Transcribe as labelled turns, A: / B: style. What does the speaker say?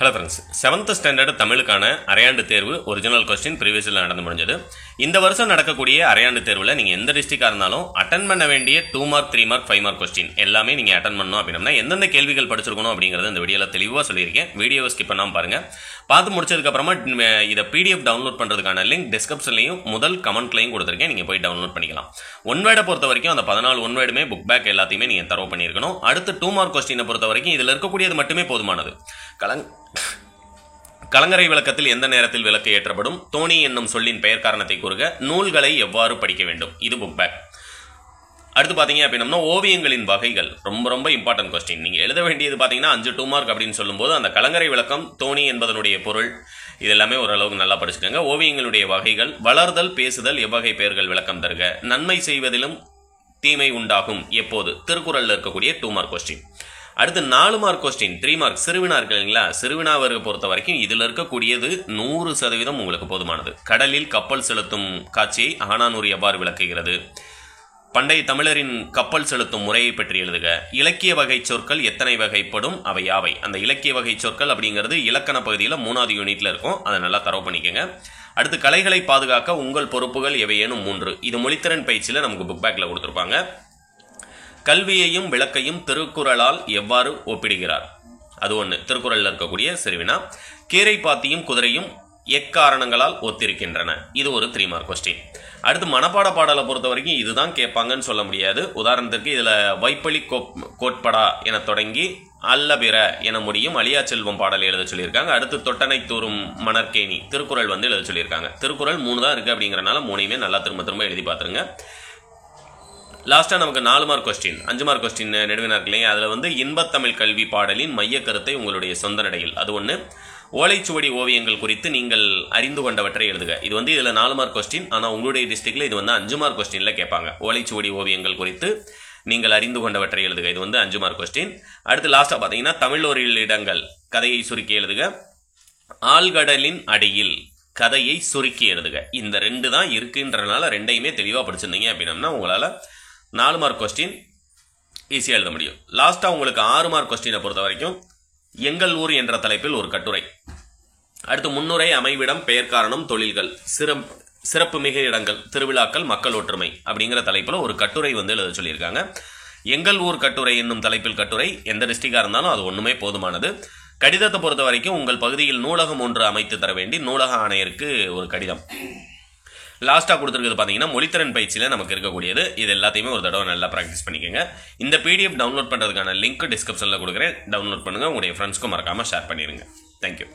A: Hello friends, 7th standard தமிழுக்கான அரையாண்டு தேர்வு original question ப்ரீவியஸில் நடந்து முடிஞ்சது. இந்த வருஷம் நடக்கக்கூடிய அரையாண்டு தேர்வில் நீங்கள் எந்த டிஸ்ட்ரிக்டாக இருந்தாலும் அட்டன் பண்ண வேண்டிய 2 மார்க் 3 மார்க் 5 மார்க் கொஸ்டின் எல்லாமே நீங்கள் அட்டன் பண்ணணும் அப்படின்னா எந்தெந்த கேள்விகள் படிச்சிருக்கணும் அப்படிங்கிறது இந்த வீடியோவில் தெளிவாக சொல்லியிருக்கேன். வீடியோவை ஸ்கிப் பண்ணாமல் பாருங்கள். பார்த்து முடிச்சதுக்கப்புறமா இதை பிடிஎஃப் டவுன்லோட் பண்ணுறதுக்கான லிங்க் டிஸ்கிரிப்ஷன்லையும் முதல் கமெண்ட்லையும் கொடுத்துருக்கேன். நீங்கள் போய் டவுன்லோட் பண்ணிக்கலாம். ஒன் வேர்டை பொறுத்த வரைக்கும் அந்த 14 ஒன் வேர்டுமே புக் பேக் எல்லாத்தையுமே நீங்கள் தரவு பண்ணியிருக்கணும். அடுத்து 2 மார்க் கொஸ்டினை பொறுத்த வரைக்கும் இதில் இருக்கக்கூடியது மட்டுமே போதுமானது. கலங்கரை விளக்கத்தில் எந்த நேரத்தில் விளக்கு ஏற்றப்படும், தோணி என்னும் சொல்லின் பெயர் காரணத்தை கூறுக, நூல்களை எவ்வாறு படிக்க வேண்டும், இது புக் பேக். அடுத்து பார்த்தீங்க அப்படின்னா ஓவியங்களின் வகைகள் ரொம்ப ரொம்ப இம்பார்ட்டன்ட் கொஸ்டின். நீங்கள் எழுத வேண்டியது பார்த்தீங்கன்னா 5 2 மார்க் அப்படின்னு சொல்லும்போது அந்த கலங்கரை விளக்கம், தோணி என்பதனுடைய பொருள், இது எல்லாமே ஓரளவுக்கு நல்லா படிச்சுக்கோங்க. ஓவியங்களுடைய வகைகள், வளர்தல் பேசுதல் எவ்வகை பெயர்கள் விளக்கம் தருக, நன்மை செய்வதிலும் தீமை உண்டாகும் எப்போது, திருக்குறளில் இருக்கக்கூடிய 2 மார்க் கொஸ்டின். அடுத்து 4 மார்க் கொஸ்டின் 3 மார்க் சிறுவினா இருக்கு இல்லைங்களா, சிறுவினாவை பொறுத்த வரைக்கும் இதில் இருக்கக்கூடியது 100% உங்களுக்கு போதுமானது. கடலில் கப்பல் செலுத்தும் காட்சியை அகநானூறு எவ்வாறு விளக்குகிறது, பண்டைய தமிழரின் கப்பல் செலுத்தும் முறையை பற்றி எழுதுக, இலக்கிய வகை சொற்கள் எத்தனை வகைப்படும், அவை யாவை. அந்த இலக்கிய வகை சொற்கள் அப்படிங்கிறது இலக்கண பகுதியில் 3வது யூனிட்ல இருக்கும், அதை நல்லா தரவு பண்ணிக்கோங்க. அடுத்து கலைகளை பாதுகாக்க உங்கள் பொறுப்புகள் எவையேனும் 3, இது மொழித்திறன் பயிற்சியில் நமக்கு புக் பேக்கில் கொடுத்துருப்பாங்க. கல்வியையும் விளக்கையும் திருக்குறளால் எவ்வாறு ஒப்பிடுகிறார், அது ஒன்று, திருக்குறளில் இருக்கக்கூடிய சிறுவினா. கீரை பாத்தியும் குதிரையும் எக்காரணங்களால் ஒத்திருக்கின்றன, இது ஒரு 3 மார்க் கொஸ்டின். அடுத்து மனப்பாட பாடலை பொறுத்த வரைக்கும் இதுதான் கேட்பாங்கன்னு சொல்ல முடியாது. உதாரணத்திற்கு இதில் வைப்பலி கோட்படா என தொடங்கி அல்லபிற என முடியும் அழியா செல்வம் பாடலை எழுத சொல்லியிருக்காங்க. அடுத்து தொட்டனை தூரும் மணற்கேணி திருக்குறள் எழுத சொல்லியிருக்காங்க. திருக்குறள் 3 தான் இருக்குது அப்படிங்கிறனால 3யுமே நல்லா திரும்ப திரும்ப எழுதி பார்த்துருங்க. லாஸ்ட்டாக நமக்கு 4 மார்க் கொஸ்டின் 5 மார்க் கொஸ்டின் நெடுவினா இருக்கு இல்லையா, அதில் இன்பத்தமிழ் கல்வி பாடலின் மைய கருத்தை உங்களுடைய சொந்த நடையில், அது ஒன்று. ஓலைச்சுவடி ஓவியங்கள் குறித்து நீங்கள் அறிந்து கொண்டவற்றை எழுதுக, இது இதில் 4 மார்க் கொஸ்டின். ஆனால் உங்களுடைய டிஸ்ட்ரிக்டில் இது 5 மார்க் கொஸ்டினில் கேட்பாங்க. ஓலைச்சுவடி ஓவியங்கள் குறித்து நீங்கள் அறிந்து கொண்டவற்றை எழுதுக, இது 5 மார்க் கொஸ்டின். அடுத்து லாஸ்ட்டாக பார்த்தீங்கன்னா தமிழோரில் இடங்கள் கதையை சுருக்கி எழுதுக, ஆழ்கடலின் அடியில் கதையை சுருக்கி எழுதுக. இந்த 2 தான் இருக்குன்றனால 2யுமே தெளிவாக படிச்சிருந்தீங்க அப்படின்னா உங்களால் 4 மார்க் கொஸ்டின் ஈஸியாக எழுத முடியும். லாஸ்ட்டாக உங்களுக்கு 6 மார்க் கொஸ்டினை பொறுத்த வரைக்கும் எங்கள் ஊர் என்ற தலைப்பில் ஒரு கட்டுரை, அடுத்து முன்னுரை, அமைவிடம், பெயர் காரணம், தொழில்கள், சிறப்பு மிக இடங்கள், திருவிழாக்கள், மக்கள் ஒற்றுமை அப்படிங்கிற தலைப்பில் ஒரு கட்டுரை எழுத சொல்லியிருக்காங்க. எங்கள் ஊர் கட்டுரை என்னும் தலைப்பில் கட்டுரை, எந்த டிஸ்ட்ரிக்டாக இருந்தாலும் அது ஒன்றுமே போதுமானது. கடிதத்தை பொறுத்த வரைக்கும் உங்கள் பகுதியில் நூலகம் ஒன்று அமைத்து தர வேண்டி நூலக ஆணையருக்கு ஒரு கடிதம். லாஸ்ட்டாக கொடுத்துருக்குது பார்த்தீங்கன்னா மொழித்திறன் பயிற்சியில் நமக்கு இருக்கக்கூடியது. இது எல்லாத்தையுமே ஒரு தடவை நல்லா ப்ராக்டிஸ் பண்ணிக்கோங்க. இந்த பிடிஎஃப் டவுன்லோட் பண்ணுறதுக்கான லிங்க் டிஸ்கிரிப்ஷனில் கொடுக்குறேன், டவுன்லோட் பண்ணுங்கள். உங்களுடைய ஃப்ரெண்ட்ஸ்க்கும் மறக்காமல் ஷேர் பண்ணிடுங்க. தேங்க்யூ.